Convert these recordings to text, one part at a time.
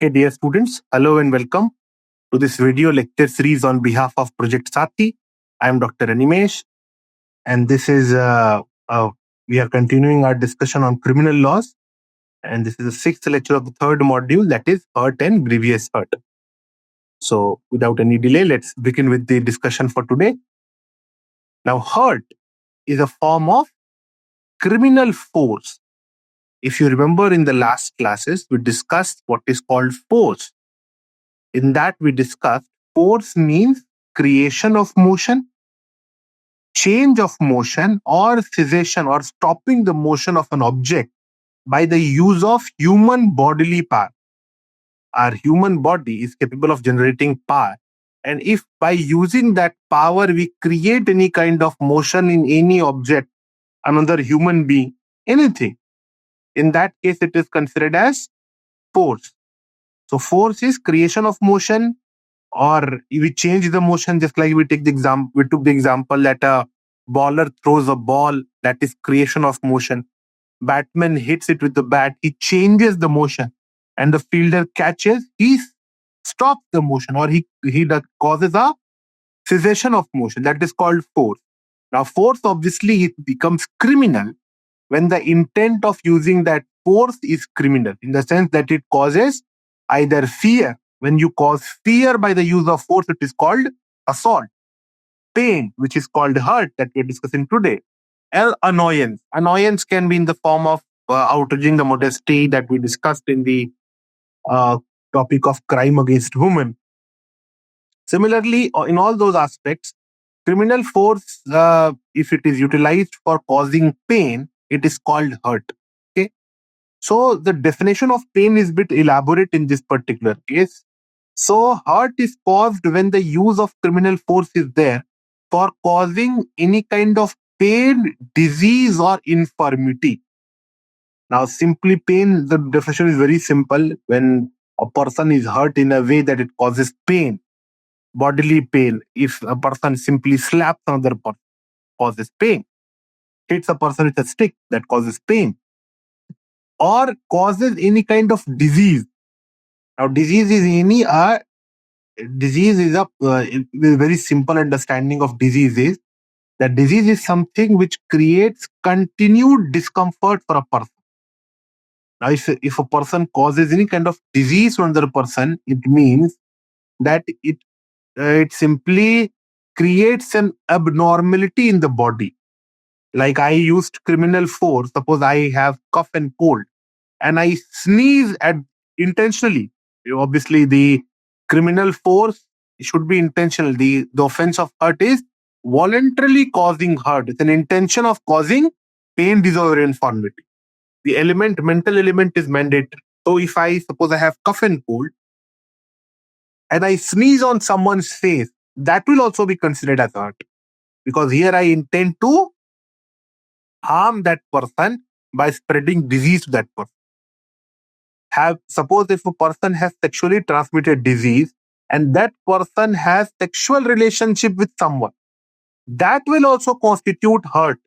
Hey dear students, hello and welcome to this video lecture series on behalf of Project SATHEE. I am Dr. Animesh, and this is we are continuing our discussion on criminal laws, and this is the sixth lecture of the third module, that is hurt and grievous hurt. So without any delay, let's begin with the discussion for today. Now, hurt is a form of criminal force. If you remember in the last classes, we discussed what is called force. In that we discussed force means creation of motion, change of motion, or cessation or stopping the motion of an object by the use of human bodily power. Our human body is capable of generating power. And if by using that power we create any kind of motion in any object, another human being, anything, in that case it is considered as force. So force is creation of motion, or we change the motion, just like we took the example that a bowler throws a ball, that is creation of motion. Batman hits it with the bat, he changes the motion, and the fielder catches, he stops the motion, or he causes a cessation of motion. That is called force. Now, force obviously it becomes criminal when the intent of using that force is criminal, in the sense that it causes either fear. When you cause fear by the use of force, it is called assault. Pain, which is called hurt, that we are discussing today. Annoyance. Annoyance can be in the form of outraging the modesty that we discussed in the topic of crime against women. Similarly, in all those aspects, criminal force, if it is utilized for causing pain, it is called hurt. Okay. So the definition of pain is a bit elaborate in this particular case. So hurt is caused when the use of criminal force is there for causing any kind of pain, disease, or infirmity. Now, simply pain, the definition is very simple. When a person is hurt in a way that it causes pain, bodily pain, if a person simply slaps another person, causes pain. Hits a person with a stick, that causes pain. Or causes any kind of disease. Now, disease is a very simple understanding of disease is that disease is something which creates continued discomfort for a person. Now, if a person causes any kind of disease to another person, it means that it simply creates an abnormality in the body. Like I used criminal force. Suppose I have cough and cold, and I sneeze intentionally. Obviously, the criminal force should be intentional. The offense of hurt is voluntarily causing hurt. It's an intention of causing pain, disease, or infirmity. The mental element is mandatory. So if suppose I have cough and cold, and I sneeze on someone's face, that will also be considered as hurt. Because here I intend to harm that person by spreading disease to that person. Suppose if a person has sexually transmitted disease and that person has sexual relationship with someone, that will also constitute hurt,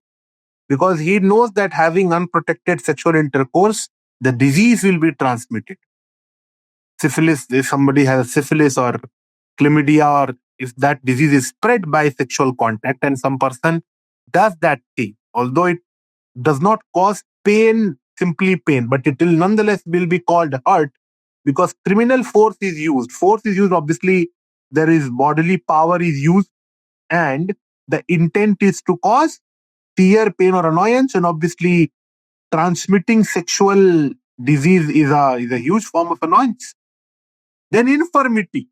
because he knows that having unprotected sexual intercourse, the disease will be transmitted. Syphilis, if somebody has syphilis or chlamydia, or if that disease is spread by sexual contact and some person does that thing, although it does not cause pain, simply pain, but it will nonetheless will be called hurt, because criminal force is used. Force is used, obviously, there is bodily power is used, and the intent is to cause fear, pain, or annoyance, and obviously transmitting sexual disease is a huge form of annoyance. Then infirmity.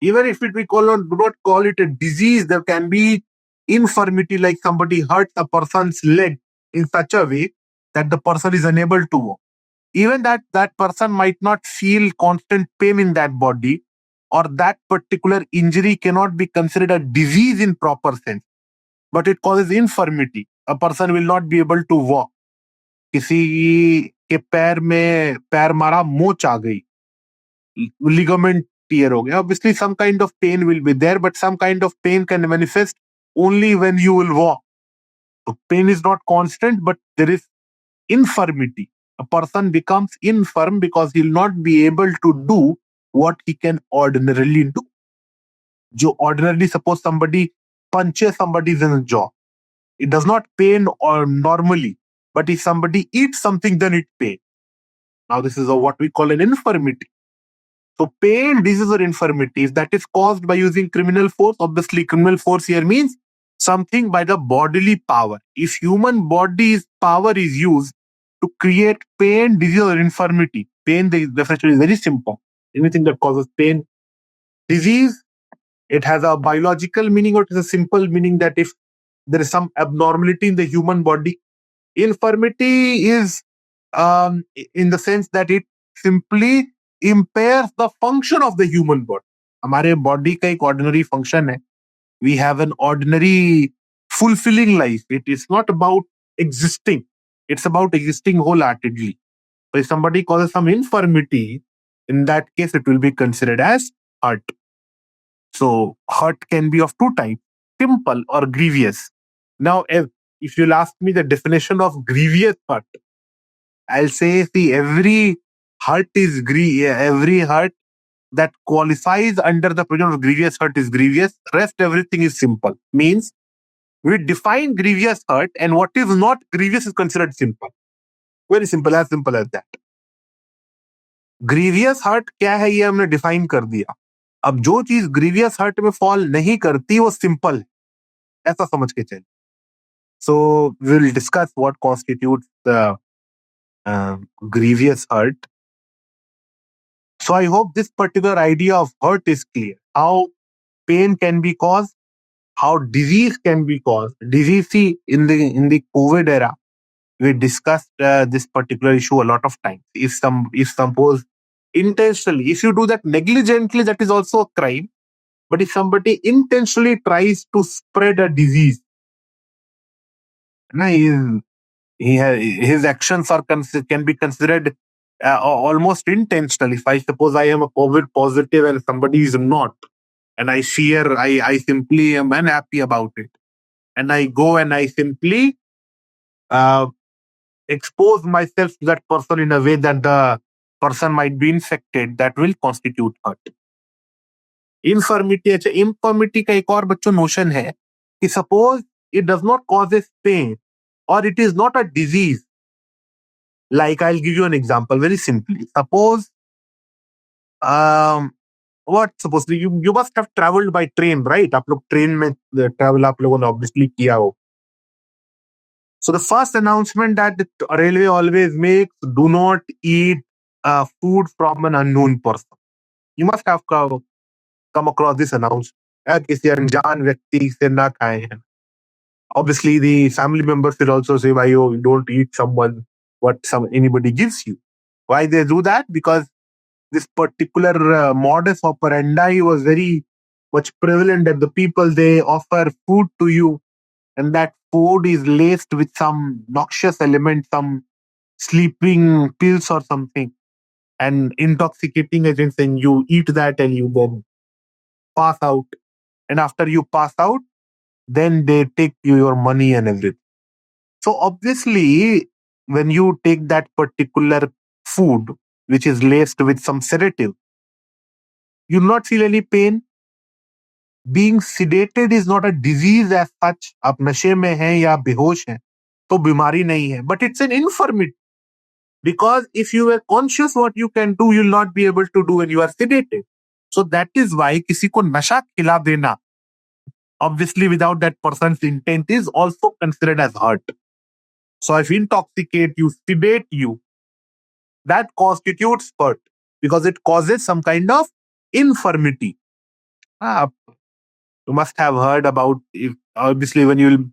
Even if do not call it a disease, there can be infirmity, like somebody hurts a person's leg in such a way that the person is unable to walk. Even that person might not feel constant pain in that body, or that particular injury cannot be considered a disease in proper sense, but it causes infirmity. A person will not be able to walk. किसी के पैर मारा, मोच आ गई, ligament tear ho gaya. Obviously, some kind of pain will be there, but some kind of pain can manifest only when you will walk. So pain is not constant, but there is infirmity. A person becomes infirm because he'll not be able to do what he can ordinarily do. Ordinarily, suppose somebody punches somebody in the jaw, it does not pain or normally, but if somebody eats something, then it pains. Now, this is what we call an infirmity. So, pain, disease, or infirmity, if that is caused by using criminal force, obviously, criminal force here means something by the bodily power. If human body's power is used to create pain, disease, or infirmity, pain, the definition is very simple. Anything that causes pain, disease, it has a biological meaning or it is a simple meaning that if there is some abnormality in the human body. Infirmity is in the sense that it simply impairs the function of the human body. हमारे body का एक ordinary function है. We have an ordinary fulfilling life. It is not about existing. It's about existing wholeheartedly. So if somebody causes some infirmity, in that case, it will be considered as hurt. So hurt can be of two types, simple or grievous. Now, if you'll ask me the definition of grievous hurt, I'll say, see, every hurt is every hurt that qualifies under the provision of grievous hurt is grievous. Rest everything is simple. Means we define grievous hurt and what is not grievous is considered simple. Very simple as that. Grievous hurt क्या है ये हमने define कर दिया. अब जो चीज grievous hurt में फॉल नहीं करती वो सिंपल है, ऐसा समझ के चलिए. So we'll discuss what constitutes the grievous hurt. So I hope this particular idea of hurt is clear. How pain can be caused, how disease can be caused. Disease, see, in the COVID era, we discussed this particular issue a lot of times. If suppose intentionally, if you do that negligently, that is also a crime. But if somebody intentionally tries to spread a disease, his actions can be considered almost intentional. If I suppose I am a COVID positive and somebody is not, and I fear, I simply am unhappy about it, and I go and I simply expose myself to that person in a way that the person might be infected, that will constitute hurt. Infirmity, अच्छा infirmity का एक और बच्चों notion है कि suppose it does not cause pain or it is not a disease. Like I'll give you an example very simply. Suppose suppose you must have traveled by train, right? आप लोग train में travel आप लोगों ने obviously किया हो. So the first announcement that the railway always makes: do not eat food from an unknown person. You must have come across this announcement. किसी अनजान व्यक्ति से ना खाएं. Obviously, the family members will also say, "Why you don't eat anybody gives you?" Why they do that? Because this particular modus operandi was very much prevalent that the people, they offer food to you, and that food is laced with some noxious element, some sleeping pills or something, and intoxicating agents, and you eat that and you then pass out. And after you pass out, then they take your money and everything. So obviously, when you take that particular food, which is laced with some sedative, you not feel any pain. Being sedated is not a disease as such. आप नशे में हैं या बेहोश हैं तो बीमारी नहीं है, but it's an infirmity. Because if you were conscious what you can do, you'll not be able to do when you are sedated. So that is why किसी को नशा खिला देना, obviously without that person's intent, is also considered as hurt. So if intoxicate you, sedate you, that constitutes hurt because it causes some kind of infirmity. You must have heard about, obviously when you will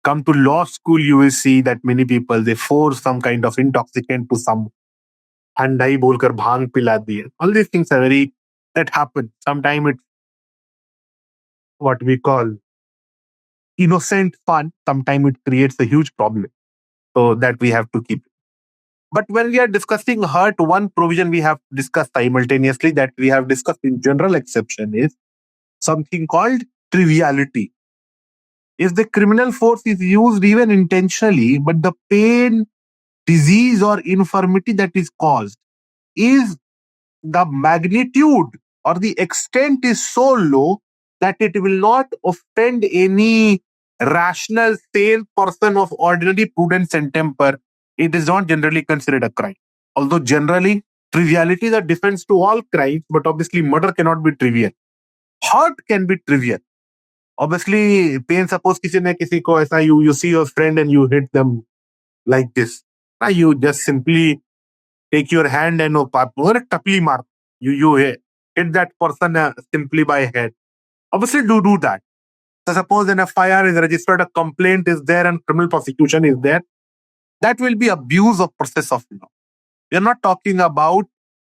come to law school, you will see that many people, they force some kind of intoxicant to some ठंडाई बोलकर भांग पिला दिए. All these things are that happen. Sometimes it's what we call innocent fun. Sometimes it creates a huge problem. So that we have to keep. But when we are discussing hurt, one provision we have discussed simultaneously that we have discussed in general exception is something called triviality. If the criminal force is used even intentionally, but the pain, disease or infirmity that is caused is the magnitude or the extent is so low that it will not offend any rational, sane person of ordinary prudence and temper, it is not generally considered a crime. Although generally, triviality is a defense to all crimes, but obviously murder cannot be trivial. Hurt can be trivial. Obviously, pain, suppose किसी ने किसी को ऐसा, you see your friend and you hit them like this. You just simply take your hand and tapli mar. You hit that person simply by head. Obviously, do that. So suppose an FIR is registered, a complaint is there, and criminal prosecution is there. That will be abuse of process of law. We are not talking about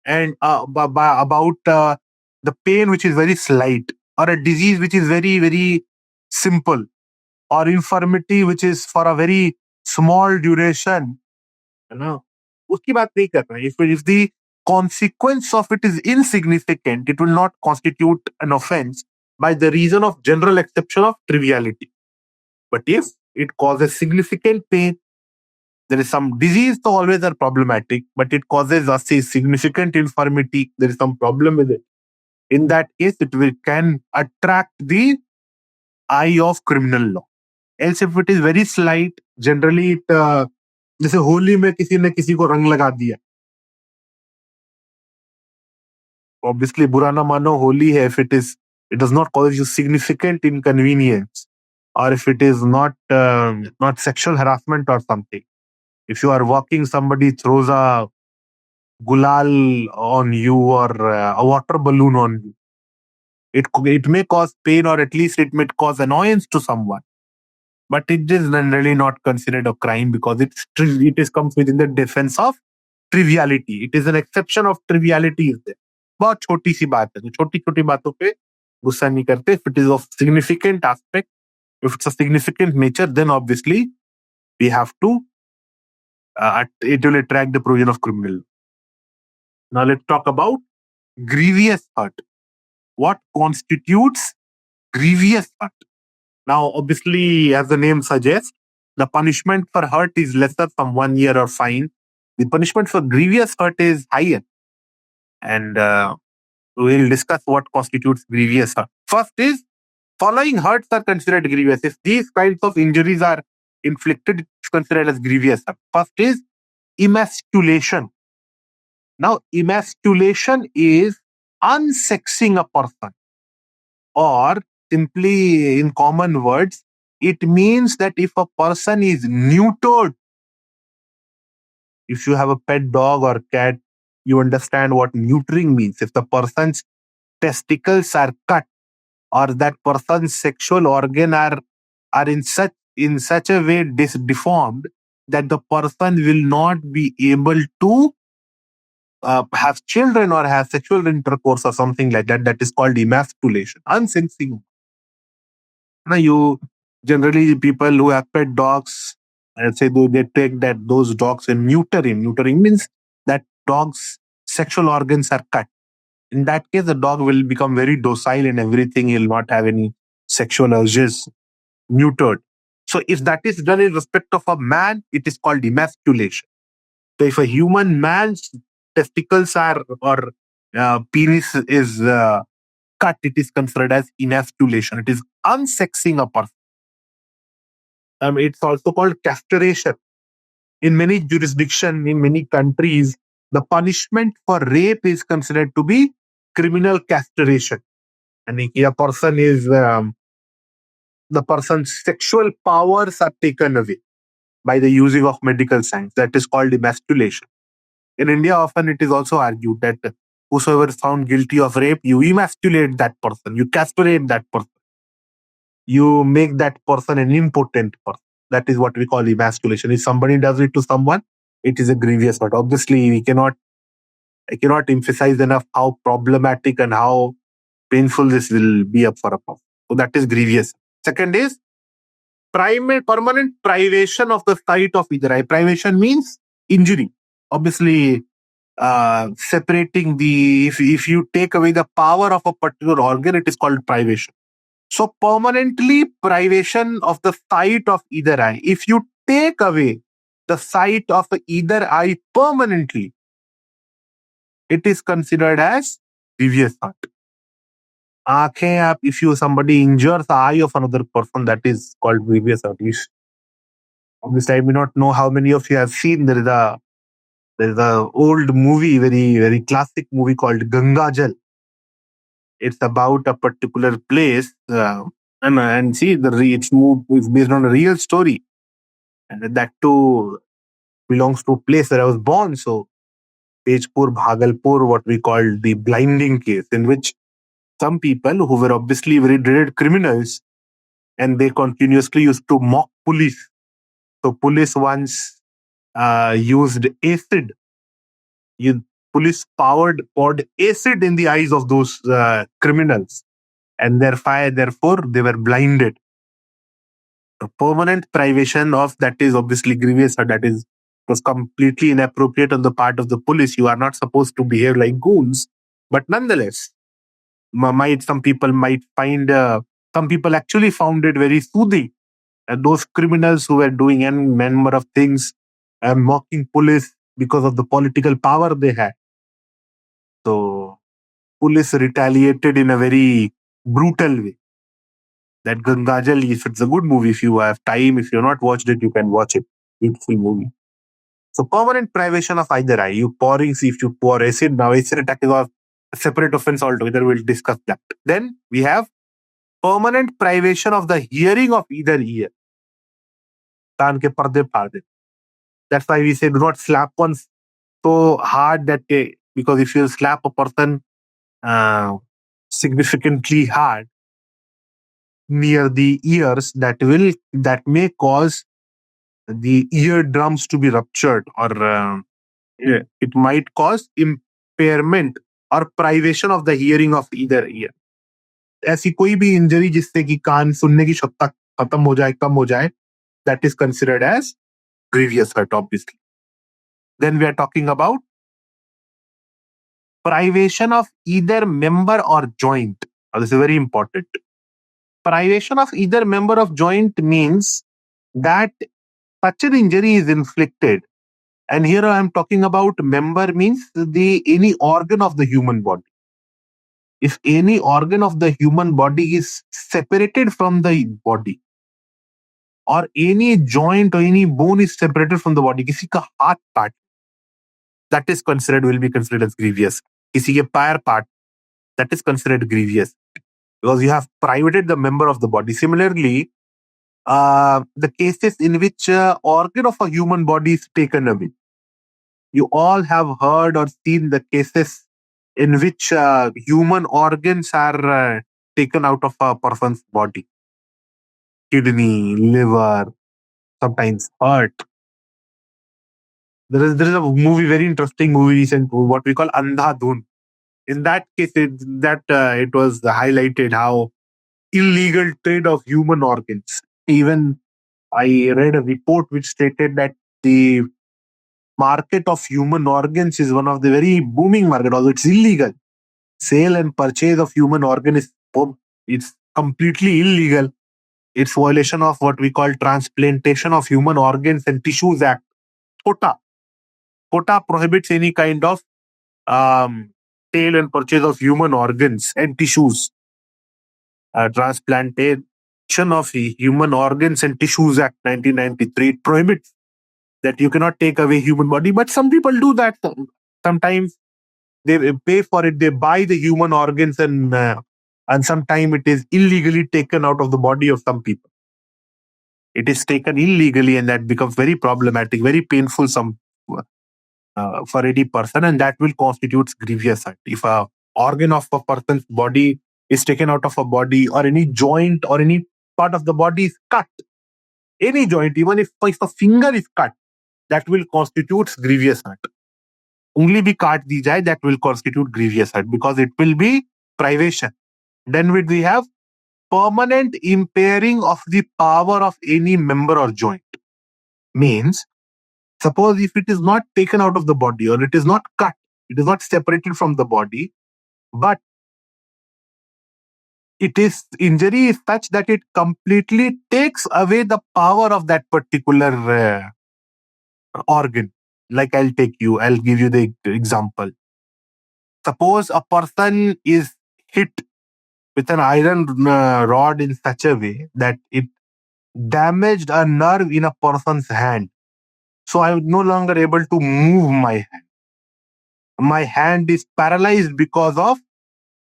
the pain which is very slight, or a disease which is very, very simple, or infirmity which is for a very small duration. उसकी बात नहीं कर रहे. If the consequence of it is insignificant, it will not constitute an offense by the reason of general exception of triviality. But if it causes significant pain, there is some disease, so always are problematic, but it causes us a significant infirmity, there is some problem with it. In that case, can attract the eye of criminal law. Else, if it is very slight, generally it जैसे होली में किसी ने किसी को रंग लगा दिया, obviously बुरा ना मानो, होली है. If it does not cause you significant inconvenience, or if it is not sexual harassment or something. If you are walking, somebody throws a gulal on you or a water balloon on you, it may cause pain, or at least it may cause annoyance to someone. But it is generally not considered a crime because it comes within the defense of triviality. It is an exception of triviality. Is there. बहुत छोटी सी बात है, तो छोटी छोटी बातों पे गुस्सा नहीं करते. If it is of significant aspect, if it's a significant nature, then obviously we have to it will attract the provision of criminal. Now let's talk about grievous hurt. What constitutes grievous hurt? Now, obviously, as the name suggests, the punishment for hurt is lesser, from 1 year or fine. The punishment for grievous hurt is higher. And we'll discuss what constitutes grievous hurt. First is, following hurts are considered grievous. If these kinds of injuries are inflicted, it's considered as grievous hurt. First is emasculation. Now, emasculation is unsexing a person, or simply in common words, it means that if a person is neutered, if you have a pet dog or cat, you understand what neutering means. If the person's testicles are cut, or that person's sexual organ are in such a way deformed that the person will not be able to have children or have sexual intercourse or something like that, that is called emasculation, unsexing. Now, you generally, people who have pet dogs, I say they take those dogs and neuter him. Neutering means that dog's sexual organs are cut. In that case, the dog will become very docile and everything. He'll not have any sexual urges. Neutered. So if that is done in respect of a man, it is called emasculation. So if a human man's testicles are or penis is cut, it is considered as emasculation. It is unsexing a person. It's also called castration. In many jurisdictions, in many countries, the punishment for rape is considered to be criminal castration. And a person is the person's sexual powers are taken away by the using of medical science. That is called emasculation. In India, often it is also argued that whosoever is found guilty of rape, you emasculate that person, you castrate that person, you make that person an impotent person. That is what we call emasculation. If somebody does it to someone, it is a grievous hurt. Obviously, I cannot emphasize enough how problematic and how painful this will be up for a person. So that is grievous. Second is permanent privation of the sight of either eye. Privation means injury. Obviously, separating if you take away the power of a particular organ, it is called privation. So permanently privation of the sight of either eye. If you take away the sight of either eye permanently, it is considered as grievous hurt. If somebody injures the eye of another person, that is called grievous hurt. Obviously, I may not know how many of you have seen. There is a old movie, very very classic movie called Ganga Jal. It's about a particular place, and see it's based on a real story, and that too belongs to a place where I was born. So Tejpur, Bhagalpur, what we call the blinding case, in which some people who were obviously very dreaded criminals, and they continuously used to mock police. So police once used acid. Police poured acid in the eyes of those criminals, and therefore they were blinded. A permanent privation of that is obviously grievous, or that is was completely inappropriate on the part of the police. You are not supposed to behave like goons, but nonetheless, some people actually found it very soothing. And those criminals who were doing any number of things, mocking police because of the political power they had. So police retaliated in a very brutal way. That Gangajal, if it's a good movie, if you have time, if you've not watched it, you can watch it. Beautiful movie. So permanent privation of either eye. If you pour acid, now acid attack is a separate offense altogether. We'll discuss that. Then we have permanent privation of the hearing of either ear. Kaan ke parde phaad de. That's why we say do not slap one so hard because if you slap a person significantly hard near the ears, that may cause the eardrums to be ruptured, or it might cause impairment or privation of the hearing of either ear. ऐसी कोई भी injury जिससे कि कान सुनने की क्षमता खत्म हो जाए, कम हो जाए, that is considered as grievous hurt, obviously. Then we are talking about privation of either member or joint. This is very important. Privation of either member of joint means that such an injury is inflicted. And here I am talking about member means any organ of the human body. If any organ of the human body is separated from the body, or any joint or any bone is separated from the body, किसी का हाथ काट, that will be considered as grievous. किसी के पैर part, that is considered grievous, because you have privated the member of the body. Similarly, the cases in which organ of a human body is taken away. You all have heard or seen the cases in which human organs are taken out of a person's body. Kidney, liver, sometimes heart. There is a movie, very interesting movie recent, what we call Andhadhun. In that case, it was highlighted how illegal trade of human organs. Even I read a report which stated that the market of human organs is one of the very booming market, although it's illegal. Sale and purchase of human organ it's completely illegal. It's violation of what we call Transplantation of Human Organs and Tissues Act. COTA prohibits any kind of sale and purchase of human organs and tissues. Transplantation of Human Organs and Tissues Act 1993 prohibits that you cannot take away human body, but some people do that. Sometimes they pay for it, they buy the human organs, and sometimes it is illegally taken out of the body of some people. It is taken illegally, and that becomes very problematic, very painful for any person, and that will constitute grievous hurt. If a organ of a person's body is taken out of a body, or any joint or any part of the body is cut, any joint, even if a finger is cut, that will constitute grievous hurt. Ungli bhi kaat di jaye, that will constitute grievous hurt, because it will be privation. Then we have permanent impairing of the power of any member or joint. Means, suppose if it is not taken out of the body, or it is not cut, it is not separated from the body, but injury is such that it completely takes away the power of that particular organ. Like I'll give you the example. Suppose a person is hit with an iron rod in such a way that it damaged a nerve in a person's hand. So I'm no longer able to move my hand. My hand is paralyzed because of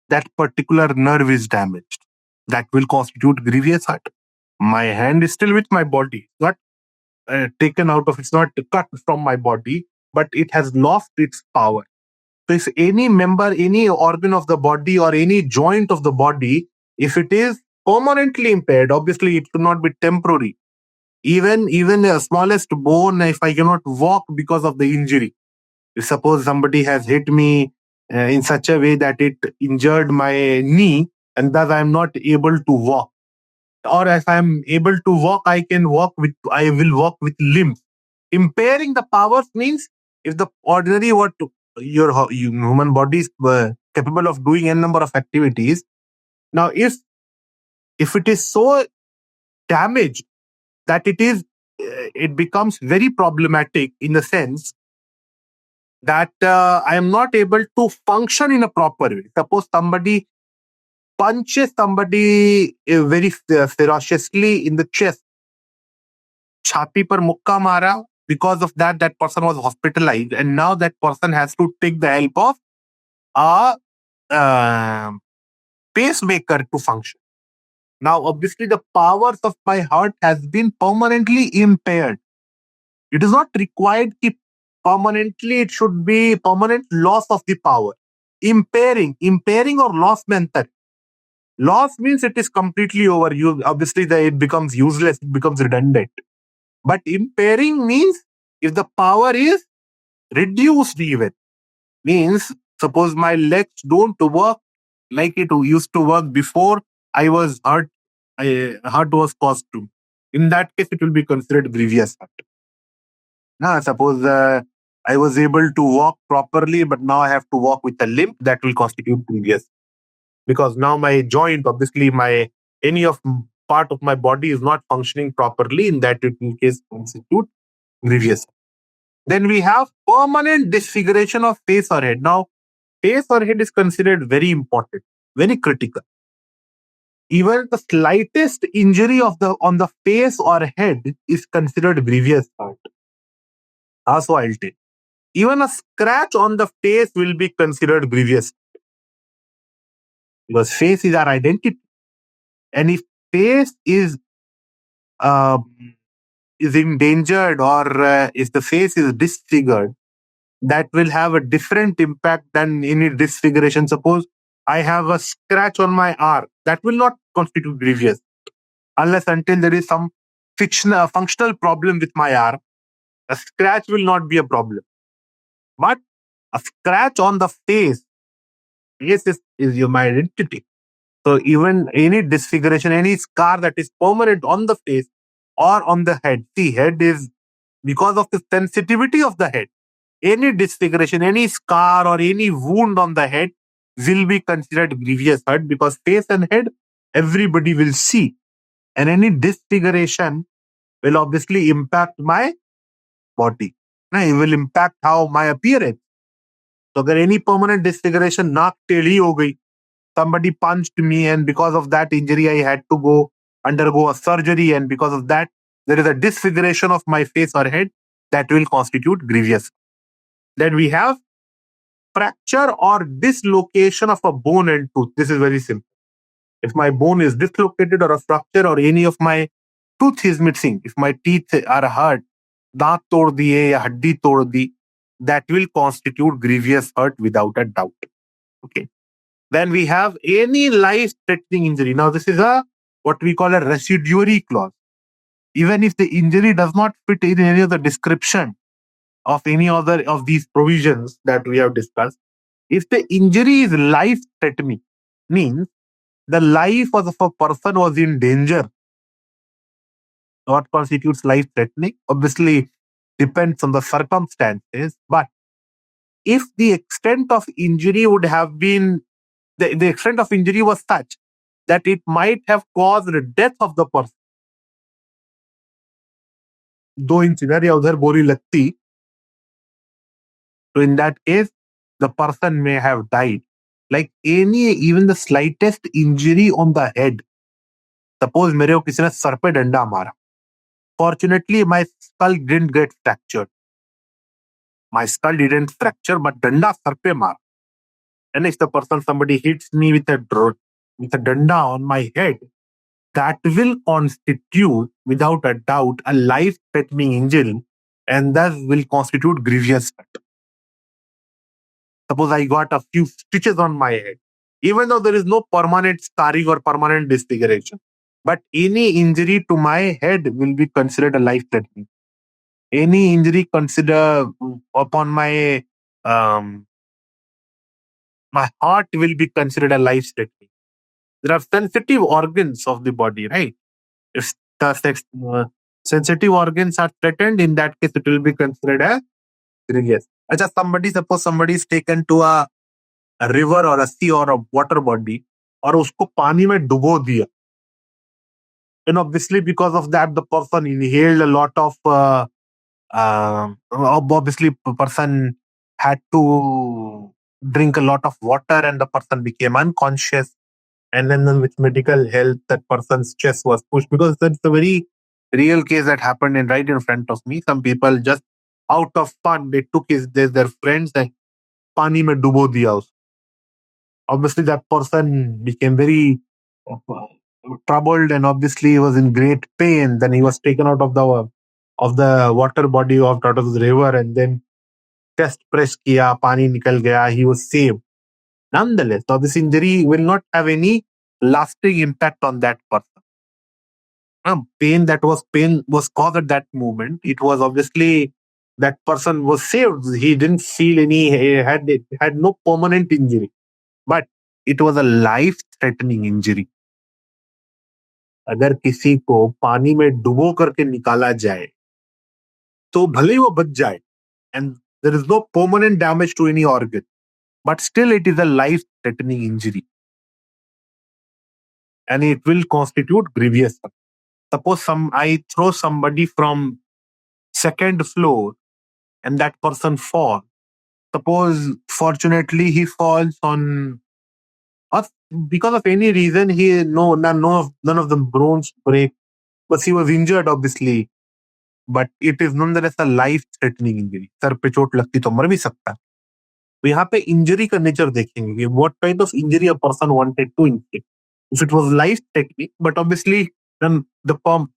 that particular nerve is damaged. That will constitute grievous hurt. My hand is still with my body, not taken out of, it's not cut from my body, but it has lost its power. So if any member, any organ of the body or any joint of the body, if it is permanently impaired, obviously it should not be temporary. Even the smallest bone, if I cannot walk because of the injury, if suppose somebody has hit me in such a way that it injured my knee, and thus I am not able to walk, or if I am able to walk, I will walk with limbs. Impairing the powers means if the ordinary your human body is capable of doing n number of activities. Now, if it is so damaged that it becomes very problematic in the sense that I am not able to function in a proper way. Suppose somebody punches somebody very ferociously in the chest, छाती पर मुक्का mara. Because of that person was hospitalized, and now that person has to take the help of a pacemaker to function. Now, obviously, the powers of my heart has been permanently impaired. It is not required that permanently it should be permanent loss of the power. Impairing or loss method. Loss means it is completely over. Obviously, it becomes useless, it becomes redundant. But impairing means if the power is reduced even. Means suppose my legs don't work like it used to work before I was hurt. Hurt was caused to. In that case, it will be considered grievous hurt. Now, suppose I was able to walk properly, but now I have to walk with a limp. That will constitute grievous, because now my joint, obviously, any of part of my body is not functioning properly. In that case, constitute grievous. Then we have permanent disfiguration of face or head. Now, face or head is considered very important, very critical. Even the slightest injury on the face or head is considered grievous hurt. Also, I'll take. Even a scratch on the face will be considered grievous, because face is our identity. And if face is endangered, or if the face is disfigured, that will have a different impact than any disfiguration. Suppose I have a scratch on my arm, that will not constitute grievous unless until there is some functional problem with my arm. A scratch will not be a problem. But a scratch on the face is my identity. So even any disfiguration, any scar that is permanent on the face or on the head. See, head is, because of the sensitivity of the head, any disfiguration, any scar or any wound on the head will be considered grievous hurt, because face and head everybody will see. And any disfiguration will obviously impact my body. It will impact how my appearance. So अगर any permanent disfiguration, नाक टेढ़ी हो गई, somebody punched me, and because of that injury I had to go undergo a surgery, and because of that there is a disfiguration of my face or head, that will constitute grievous. Then we have fracture or dislocation of a bone and tooth. This is very simple. If my bone is dislocated or a fracture, or any of my tooth is missing, if my teeth are hurt, दांत तोड़ दिए या हड्डी तोड़ दी, that will constitute grievous hurt without a doubt. Okay. Then we have any life-threatening injury. Now, this is what we call a residuary clause. Even if the injury does not fit in any of the description of any other of these provisions that we have discussed, if the injury is life-threatening, means the life of a person was in danger. What constitutes life-threatening? Obviously, depends on the circumstances. But if the extent of injury would have been, the extent of injury was such that it might have caused the death of the person, 2 inch या उधर बोरी लगती, so in that case, the person may have died. Like even the slightest injury on the head. Suppose मेरे को किसी ने sir पे डंडा मारा. Fortunately, my skull didn't get fractured. My skull didn't fracture, but danda sar pe maar. And if the person, somebody hits me with a danda on my head, that will constitute, without a doubt, a life-threatening injury, and thus will constitute grievous hurt. Suppose I got a few stitches on my head, even though there is no permanent scarring or permanent disfiguration, but any injury to my head will be considered a life-threatening. Any injury considered upon my my heart will be considered a life-threatening. There are sensitive organs of the body, right? If the sensitive organs are threatened, in that case, it will be considered as grievous. Suppose somebody is taken to a river or a sea or a water body, और उसको पानी में डुबो दिया. And obviously, because of that, the person inhaled a lot of. Obviously, the person had to drink a lot of water, and the person became unconscious. And then with medical help, that person's chest was pushed, because that's a very real case that happened right in front of me. Some people just out of fun, they took their friends and pani mein dubo diya. Obviously, that person became very troubled, and obviously he was in great pain. Then he was taken out of the water body, out of the river, and then chest press kiya, pani nikal gaya. He was saved. Nonetheless, now this injury will not have any lasting impact on that person. Pain was caused at that moment. It was obviously that person was saved. He didn't feel any, he had no permanent injury, but it was a life-threatening injury. अगर किसी को पानी में डुबो करके निकाला जाए, तो भले ही वो बच जाए, and there is no permanent damage to any organ, but still it is a life-threatening injury, and it will constitute grievous. Suppose I throw somebody from second floor and that person falls. Suppose fortunately he falls on, or because of any reason none of the bones break, but he was injured obviously. But it is nonetheless a life-threatening injury. Sir पे चोट लगती तो मर भी सकता है. तो यहाँ पे इंजरी का नेचर देखेंगे, what kind of injury a person wanted to inflict. If it was life-threatening, but obviously then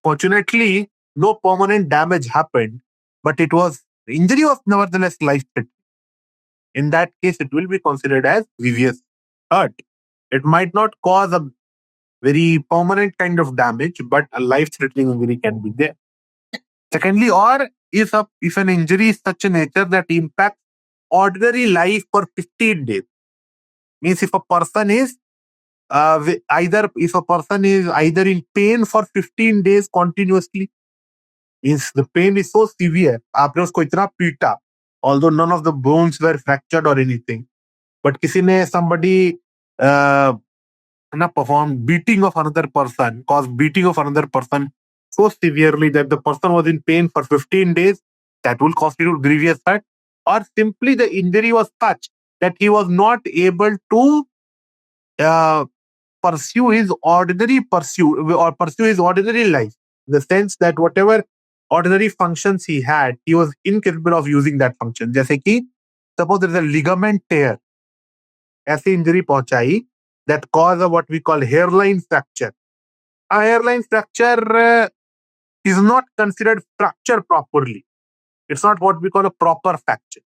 fortunately no permanent damage happened, but the injury was nevertheless life-threatening. In that case, it will be considered as grievous hurt. It might not cause a very permanent kind of damage, but a life-threatening injury can be there. Secondly, or if an injury is such a nature that impacts ordinary life for 15 days, means if a person is either in pain for 15 days continuously, means the pain is so severe, आपने उसको इतना पीटा, although none of the bones were fractured or anything, but somebody performed beating of another person, caused beating of another person so severely that the person was in pain for 15 days, that will constitute grievous hurt. Or simply the injury was such that he was not able to pursue his ordinary life. In the sense that whatever ordinary functions he had, he was incapable of using that function. जैसे कि suppose there is a ligament tear, ऐसी injury पहुंचाई that cause what we call hairline fracture. A hairline fracture is not considered fracture properly. It's not what we call a proper fracture.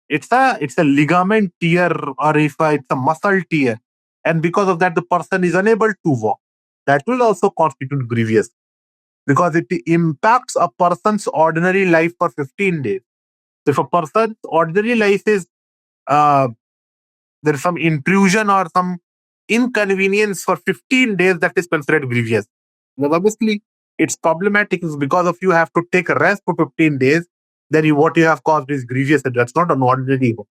It's a ligament tear, or if it's a muscle tear, and because of that the person is unable to walk. That will also constitute grievous, because it impacts a person's ordinary life for 15 days. So if a person's ordinary life is there is some intrusion or some inconvenience for 15 days, that is considered grievous. Because obviously it's problematic, is because of you have to take a rest for 15 days, then what you have caused is grievous, and that's not an ordinary event.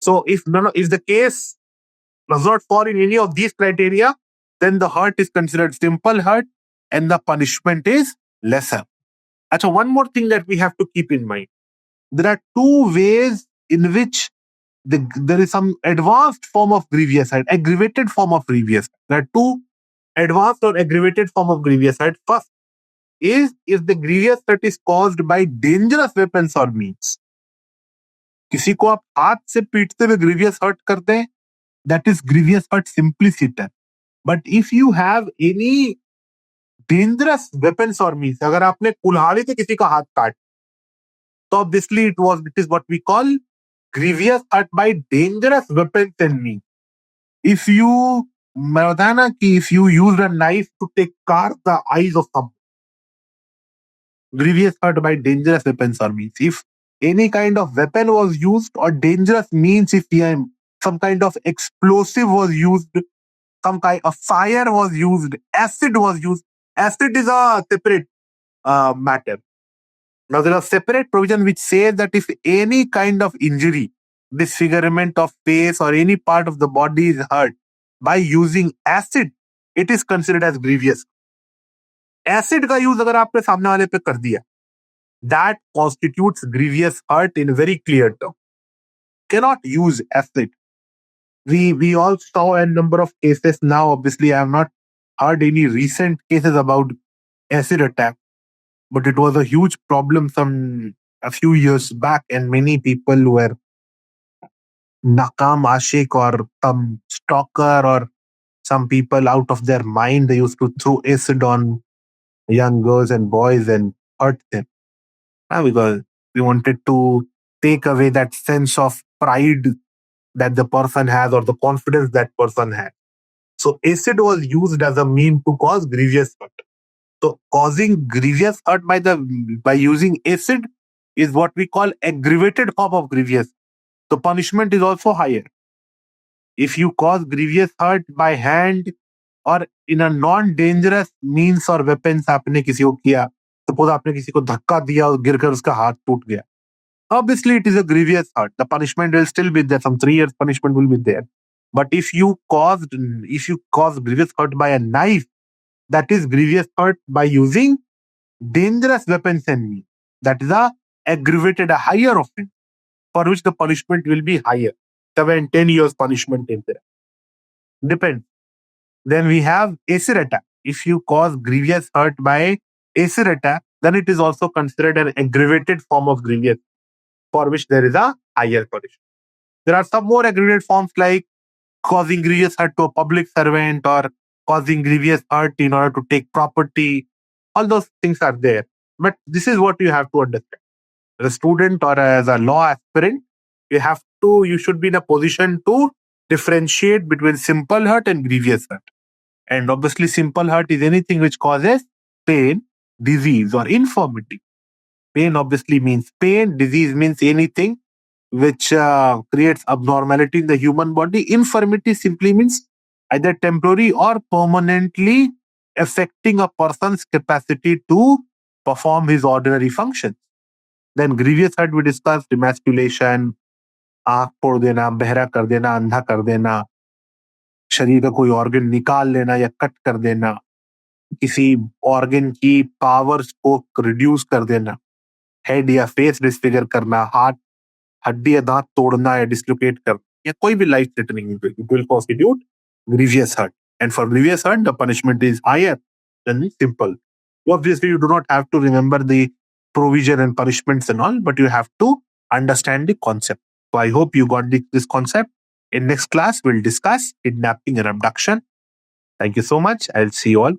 So if the case does not fall in any of these criteria, then the hurt is considered simple hurt and the punishment is lesser. Achha, one more thing that we have to keep in mind. There are two ways in which there is some advanced form of grievous hurt, aggravated form of grievous. There are two advanced or aggravated form of grievous hurt. First is if the grievous hurt is caused by dangerous weapons or means. किसी को आप हाथ से पीटते हुए grievous hurt करते हैं, that is grievous hurt simpliciter. But if you have any dangerous weapons or means, अगर आपने कुल्हाड़ी से किसी का हाथ काट, तो obviously it is what we call grievous hurt by dangerous weapons and means. If you, मैं बताया ना कि if you use a knife to take carve the eyes of someone, grievous hurt by dangerous weapons or means. If any kind of weapon was used or dangerous means, if some kind of explosive was used, some kind of fire was used, acid was used. Acid is a separate matter. Now there is a separate provision which says that if any kind of injury, disfigurement of face or any part of the body is hurt by using acid, it is considered as grievous. Acid का use अगर आपने सामने वाले पे कर दिया, that constitutes grievous hurt in very clear term. Cannot use acid. We all saw a number of cases now. Obviously, I have not heard any recent cases about acid attack, but it was a huge problem a few years back, and many people were nakam ashik or some stalker or some people out of their mind. They used to throw acid on young girls and boys and hurt them. Because we wanted to take away that sense of pride that the person has or the confidence that person has. So acid was used as a mean to cause grievous hurt. So causing grievous hurt by using acid is what we call aggravated form of grievous. The punishment is also higher. If you cause grievous hurt by hand or in a non-dangerous means or weapons, आपने किसी को किया, suppose आपने किसी को धक्का दिया और गिरकर उसका हाथ टूट गया, obviously it is a grievous hurt. The punishment will still be there. Some 3 years punishment will be there. But if you cause grievous hurt by a knife, that is grievous hurt by using dangerous weapons and means. That is a higher offense for which the punishment will be higher. 7-10 years punishment in there. Depends. Then we have acid attack. If you cause grievous hurt by acid attack, then it is also considered an aggravated form of grievous, for which there is a higher punishment. There are some more aggravated forms like causing grievous hurt to a public servant or causing grievous hurt in order to take property. All those things are there. But this is what you have to understand. As a student or as a law aspirant, you should be in a position to differentiate between simple hurt and grievous hurt. And obviously, simple hurt is anything which causes pain, disease, or infirmity. Pain obviously means pain. Disease means anything which creates abnormality in the human body. Infirmity simply means either temporary or permanently affecting a person's capacity to perform his ordinary functions. Then grievous hurt we discussed emasculation, आंख फोड़ देना, बहरा कर देना, अंधा कर देना, शरीर का कोई ऑर्गन निकाल लेना या कट कर देना, किसी ऑर्गन की पावर्स को रिड्यूस कर देना, हेड या फेस डिसफिगर करना, हाथ हड्डी या दांत तोड़ना या डिस्लोकेट करना, या कोई भी life threatening will constitute grievous hurt. And for grievous hurt, the punishment is higher than simple. Obviously, you do not have to remember the provision and punishments and all, but you have to understand the concept. So I hope you got this concept. In next class, we'll discuss kidnapping and abduction. Thank you so much. I'll see you all.